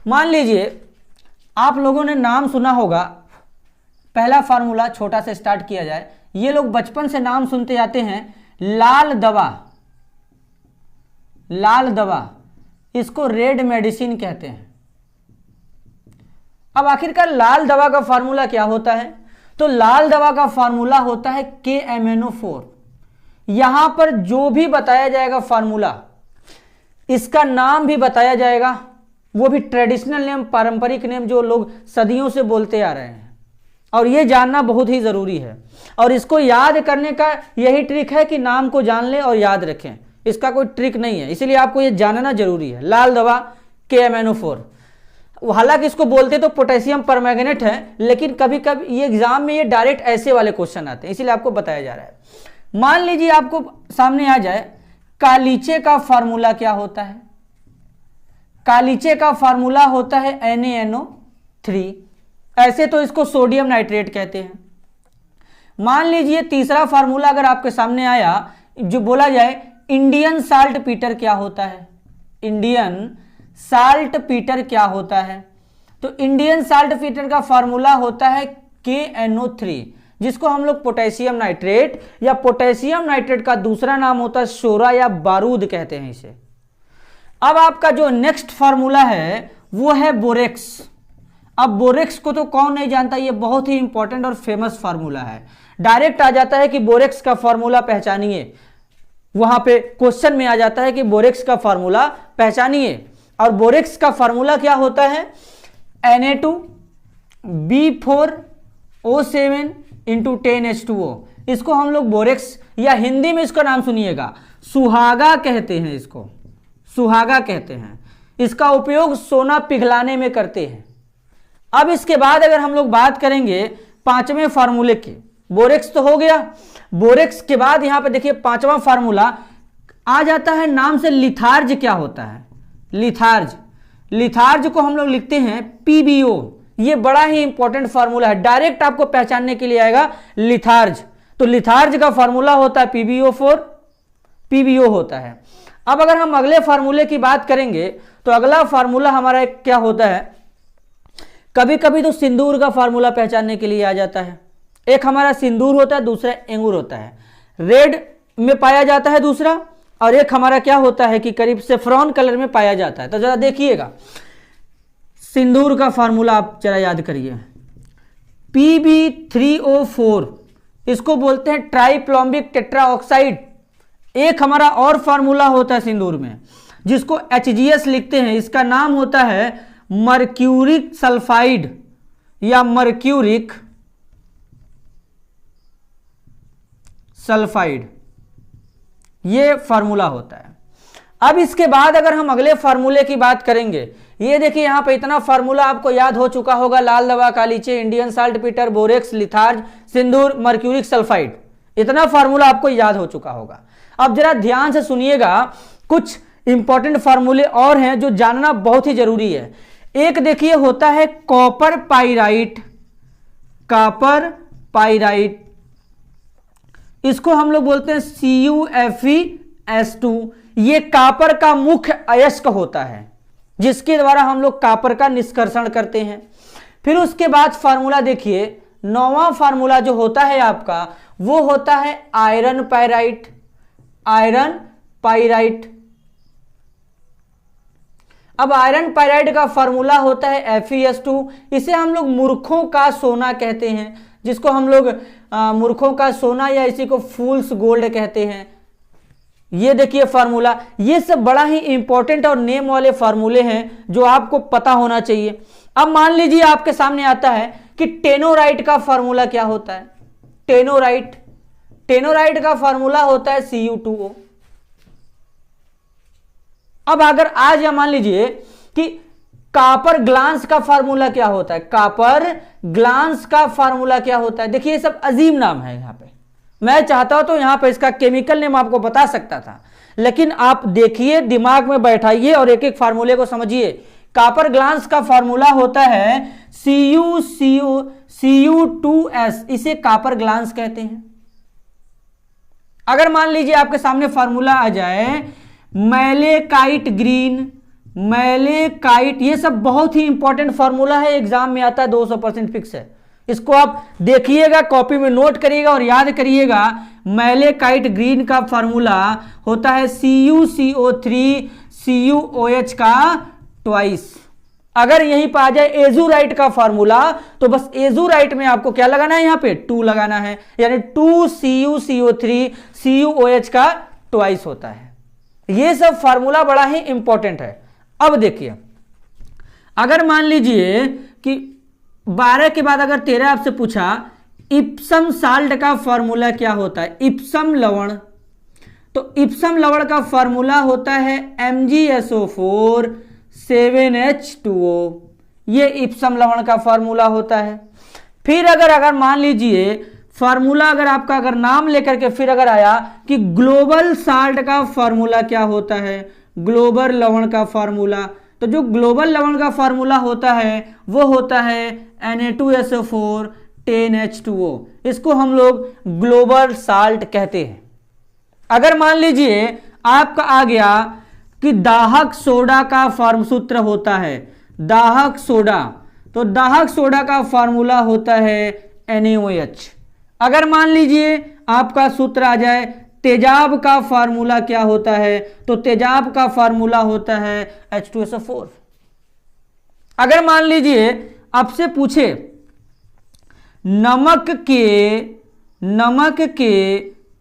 मान लीजिए आप लोगों ने नाम सुना होगा, पहला फार्मूला छोटा से स्टार्ट किया जाए। ये लोग बचपन से नाम सुनते आते हैं, लाल दवा, लाल दवा, इसको रेड मेडिसिन कहते हैं। अब आखिरकार लाल दवा का फार्मूला क्या होता है? तो लाल दवा का फार्मूला होता है KMnO4। यहां पर जो भी बताया जाएगा फार्मूला, इसका नाम भी बताया जाएगा, वो भी ट्रेडिशनल नेम, पारंपरिक नेम जो लोग सदियों से बोलते आ रहे हैं। और ये जानना बहुत ही जरूरी है, और इसको याद करने का यही ट्रिक है कि नाम को जान लें और याद रखें। इसका कोई ट्रिक नहीं है, इसीलिए आपको ये जानना जरूरी है। लाल दवा KMnO4, हालांकि इसको बोलते तो पोटेशियम परमैंगनेट है, लेकिन कभी कभी ये एग्जाम में ये डायरेक्ट ऐसे वाले क्वेश्चन आते हैं, इसीलिए आपको बताया जा रहा है। मान लीजिए आपको सामने आ जाए कालीचे का फार्मूला क्या होता है? कालीचे का फार्मूला होता है NaNO3। ऐसे तो इसको सोडियम नाइट्रेट कहते हैं। मान लीजिए तीसरा फार्मूला अगर आपके सामने आया, जो बोला जाए इंडियन साल्ट पीटर क्या होता है? इंडियन साल्ट पीटर क्या होता है? तो इंडियन साल्ट पीटर का फार्मूला होता है KNO3, जिसको हम लोग पोटेशियम नाइट्रेट या पोटेशियम नाइट्रेट का दूसरा नाम होता है शोरा या बारूद कहते हैं इसे। अब आपका जो नेक्स्ट फार्मूला है वो है बोरेक्स। अब बोरेक्स को तो कौन नहीं जानता, ये बहुत ही इंपॉर्टेंट और फेमस फार्मूला है। डायरेक्ट आ जाता है कि बोरेक्स का फार्मूला पहचानिए, वहां पे क्वेश्चन में आ जाता है कि बोरेक्स का फार्मूला पहचानिए। और बोरेक्स का फार्मूला क्या होता है? Na2B4O7 × 10H2O। इसको हम लोग बोरेक्स, या हिंदी में इसका नाम सुनिएगा सुहागा कहते हैं, इसको सुहागा कहते हैं। इसका उपयोग सोना पिघलाने में करते हैं। अब इसके बाद अगर हम लोग बात करेंगे पांचवें फार्मूले की, बोरेक्स तो हो गया। बोरेक्स के बाद यहां पे देखिए पांचवा फार्मूला आ जाता है, नाम से लिथार्ज क्या होता है? लिथार्ज, लिथार्ज को हम लोग लिखते हैं PbO। ये बड़ा ही इंपॉर्टेंट फार्मूला है, डायरेक्ट आपको पहचानने के लिए आएगा लिथार्ज। तो लिथार्ज का फार्मूला होता है PbO4, PbO होता है। अब अगर हम अगले फार्मूले की बात करेंगे तो अगला फार्मूला हमारा क्या होता है? कभी कभी तो सिंदूर का फार्मूला पहचानने के लिए आ जाता है। एक हमारा सिंदूर होता है, दूसरा एंगूर होता है। रेड में पाया जाता है दूसरा, और एक हमारा क्या होता है कि करीब सेफ्रॉन कलर में पाया जाता है। तो जरा देखिएगा सिंदूर का फार्मूला आप जरा याद करिए, Pb3O4, इसको बोलते हैं ट्राइप्लोम्बिक टेट्राऑक्साइड। एक हमारा और फार्मूला होता है सिंदूर में, जिसको HGS लिखते हैं, इसका नाम होता है मर्क्यूरिक सल्फाइड या मर्क्यूरिक सल्फाइड, ये फार्मूला होता है। अब इसके बाद अगर हम अगले फार्मूले की बात करेंगे, ये देखिए यहां पे इतना फार्मूला आपको याद हो चुका होगा, लाल दवा, कालीचे, Indian saltpetre, borax, litharge, sindoor, mercuric sulphide, इतना फार्मूला आपको याद हो चुका होगा। अब जरा ध्यान से सुनिएगा, कुछ इंपॉर्टेंट फार्मूले और हैं जो जानना बहुत ही जरूरी है। एक देखिए होता है कॉपर पाइराइट, कॉपर पाइराइट, इसको हम लोग बोलते हैं CuFeS2। ये कॉपर का मुख्य अयस्क होता है, जिसके द्वारा हम लोग कॉपर का निष्कर्षण करते हैं। फिर उसके बाद फार्मूला देखिए, नौवां फार्मूला जो होता है आपका, वो होता है आयरन पाइराइट, आयरन पाइराइट। अब आयरन पाइराइट का फार्मूला होता है FeS2। इसे हम लोग मूर्खों का सोना कहते हैं, जिसको हम लोग मूर्खों का सोना या इसी को फूल्स गोल्ड कहते हैं। ये देखिए फार्मूला, ये सब बड़ा ही इंपॉर्टेंट और नेम वाले फार्मूले हैं जो आपको पता होना चाहिए। अब मान लीजिए आपके सामने आता है कि टेनोराइट का फार्मूला क्या होता है? टेनोराइट, टेनोराइट का फार्मूला होता है Cu2O। अब अगर आज या मान लीजिए कि कॉपर ग्लांस का फार्मूला क्या होता है? कॉपर ग्लांस का फार्मूला क्या होता है? देखिए ये सब अजीब नाम है। यहां पे मैं चाहता हूं तो यहां पे इसका केमिकल नेम आपको बता सकता था, लेकिन आप देखिए, दिमाग में बैठाइए और एक एक फार्मूले को समझिए। कॉपर ग्लांस का फार्मूला होता है Cu2S, इसे कॉपर ग्लांस कहते हैं। अगर मान लीजिए आपके सामने फार्मूला आ जाए मैलेकाइट ग्रीन, मैलेकाइट, ये सब बहुत ही इंपॉर्टेंट फॉर्मूला है, एग्जाम में आता है, 200% फिक्स है। इसको आप देखिएगा, कॉपी में नोट करिएगा और याद करिएगा। मैलेकाइट ग्रीन का फॉर्मूला होता है CuCO3 CuOH का ट्वाइस। अगर यहीं पर आ जाए एजुराइट का फॉर्मूला तो बस एजुराइट में आपको क्या लगाना है, यहां पे 2 लगाना है, यानी 2CuCO3 CuOH का ट्वाइस होता है। ये सब फॉर्मूला बड़ा ही इंपॉर्टेंट है। अब देखिए, अगर मान लीजिए कि 12 के बाद अगर 13 आपसे पूछा इप्सम साल्ट का फॉर्मूला क्या होता है, इप्सम लवण, तो इप्सम लवण का फॉर्मूला होता है MgSO4 7H2O, ये इप्सम लवण का फॉर्मूला होता है। फिर अगर मान लीजिए फॉर्मूला अगर आपका अगर नाम लेकर के फिर अगर आया कि ग्लोबल साल्ट का फॉर्मूला क्या होता है, ग्लोबल लवण का फॉर्मूला, तो जो ग्लोबल लवण का फॉर्मूला होता है वो होता है Na2SO4 10H2O, इसको हम लोग ग्लोबल साल्ट कहते हैं। अगर मान लीजिए आपका आ गया कि दाहक सोडा का फॉर्म सूत्र होता है दाहक सोडा, तो दाहक सोडा का फॉर्मूला होता है NaOH। अगर मान लीजिए आपका सूत्र आ जाए तेजाब का फॉर्मूला क्या होता है, तो तेजाब का फॉर्मूला होता है H2SO4। अगर मान लीजिए आपसे पूछे नमक के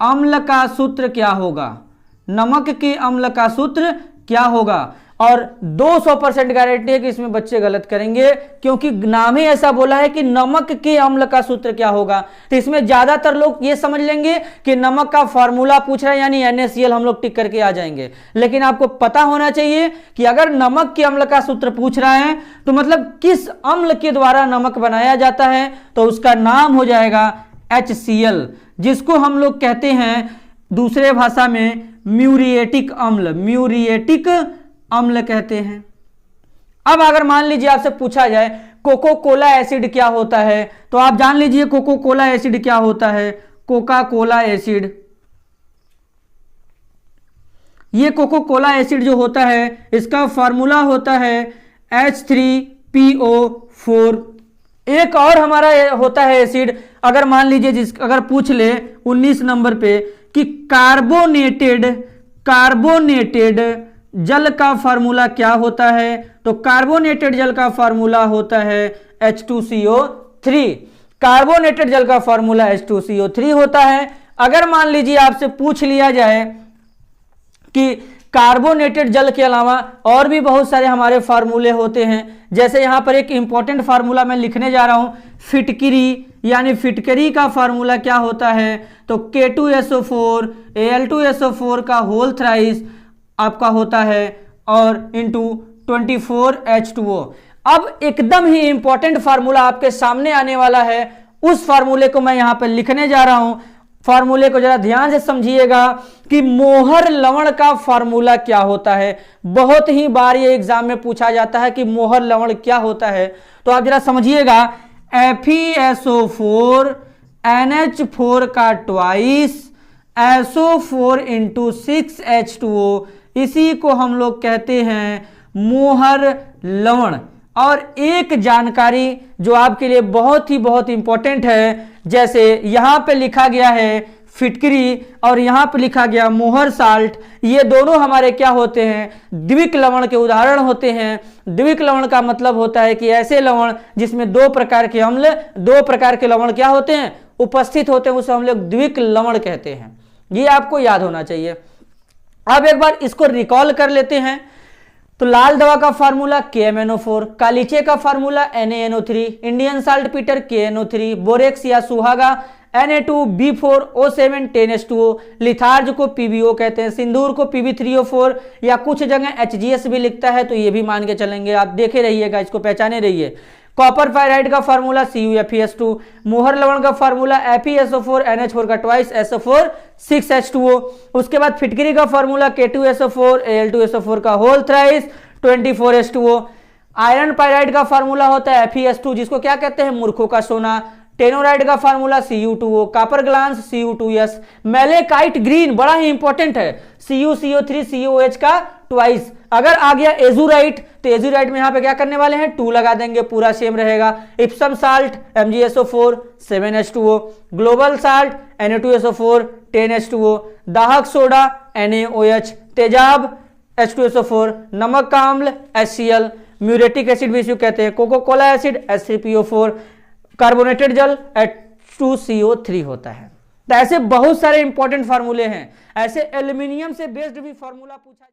अम्ल का सूत्र क्या होगा, नमक के अम्ल का सूत्र क्या होगा, और 200% गारंटी है कि इसमें बच्चे गलत करेंगे, क्योंकि नाम ही ऐसा बोला है कि नमक के अम्ल का सूत्र क्या होगा। तो इसमें ज्यादातर लोग ये समझ लेंगे कि नमक का फॉर्मूला पूछ रहा है यानी NaCl, हम लोग टिक करके आ जाएंगे। लेकिन आपको पता होना चाहिए कि अगर नमक के अम्ल का सूत्र पूछ रहा है तो मतलब किस अम्ल के द्वारा नमक बनाया जाता है, तो उसका नाम हो जाएगा HCl, जिसको हम लोग कहते हैं दूसरे भाषा में म्यूरिएटिक अम्ल, म्यूरिएटिक अम्ल कहते हैं। अब अगर मान लीजिए आपसे पूछा जाए कोको कोला एसिड क्या होता है, तो आप जान लीजिए कोको कोला एसिड क्या होता है, कोका कोला एसिड, ये कोको कोला एसिड जो होता है इसका फॉर्मूला होता है H3PO4। एक और हमारा होता है एसिड, अगर मान लीजिए अगर पूछ ले 19 नंबर पे कि कार्बोनेटेड जल का फॉर्मूला क्या होता है, तो कार्बोनेटेड जल का फॉर्मूला होता है H2CO3। कार्बोनेटेड जल का फॉर्मूला H2CO3 होता है। अगर मान लीजिए आपसे पूछ लिया जाए कि कार्बोनेटेड जल के अलावा और भी बहुत सारे हमारे फार्मूले होते हैं, जैसे यहां पर एक इंपॉर्टेंट फार्मूला मैं लिखने जा रहा हूं, फिटकरी, यानी फिटकरी का फार्मूला क्या होता है, तो K2SO4 Al2SO4 का होल थ्राइस आपका होता है और इंटू 24H2O। अब एकदम ही इंपॉर्टेंट फार्मूला आपके सामने आने वाला है, उस फार्मूले को मैं यहां पर लिखने जा रहा हूं। फार्मूले को जरा ध्यान से समझिएगा कि मोहर लवण का फार्मूला क्या होता है। बहुत ही बार ये एग्जाम में पूछा जाता है कि मोहर लवण क्या होता है, तो आप जरा समझिएगा, FeSO4 NH4 का ट्वाइस SO4 इंटू 6H2O, इसी को हम लोग कहते हैं मोहर लवण। और एक जानकारी जो आपके लिए बहुत ही इंपॉर्टेंट है, जैसे यहां पे लिखा गया है फिटकरी और यहां पे लिखा गया मोहर साल्ट, ये दोनों हमारे क्या होते हैं, द्विक लवण के उदाहरण होते हैं। द्विक लवण का मतलब होता है कि ऐसे लवण जिसमें दो प्रकार के अम्ल, दो प्रकार के लवण क्या होते हैं, उपस्थित होते हैं, उसे हम लोग द्विक लवण कहते हैं। ये आपको याद होना चाहिए। अब एक बार इसको रिकॉल कर लेते हैं। तो लाल दवा का फार्मूला KMNO4, कालीचे का formula NaNO3, Indian salt Peter KNO3, borax या सुहागा Na2B4O7 10H2O, लिथार्ज को PbO कहते हैं, सिंदूर को Pb3O4 या कुछ जगह HGS भी लिखता है, तो ये भी मान के चलेंगे, आप देखे रहिएगा, इसको पहचाने रहिए। कॉपर फाइराइड का फार्मूला CuFeS2, मोहर लवण का फार्मूला FeSO4 NH4 का ट्वाइस SO4 6H2O। उसके बाद फिटकरी का फार्मूला K2SO4 Al2SO4 का whole thrice 24H2O। Iron pyrite का फार्मूला होता है FeS2, जिसको क्या कहते हैं, मूर्खों का सोना। टेनोराइड का formula Cu2O, copper glance Cu2S। Malachite green बड़ा ही इंपॉर्टेंट है, CuCO3 CuOH का ट्वाइस। अगर आ गया एजुराइट तो एजुराइट में यहां पे क्या करने वाले हैं, 2 लगा देंगे, पूरा सेम रहेगा। Epson salt MgSO4 7H2O, global salt Na2SO4 10H2O, दाहक सोडा NaOH, तेजाब H2SO4, नमक का अम्ल HCl, म्यूरेटिक एसिड भी इसको कहते हैं, cocoa Cola acid H3PO4, carbonated जल H2CO3 होता है। तो ऐसे बहुत सारे इंपॉर्टेंट फार्मूले हैं। ऐसे एल्यूमिनियम से बेस्ड भी फार्मूला पूछा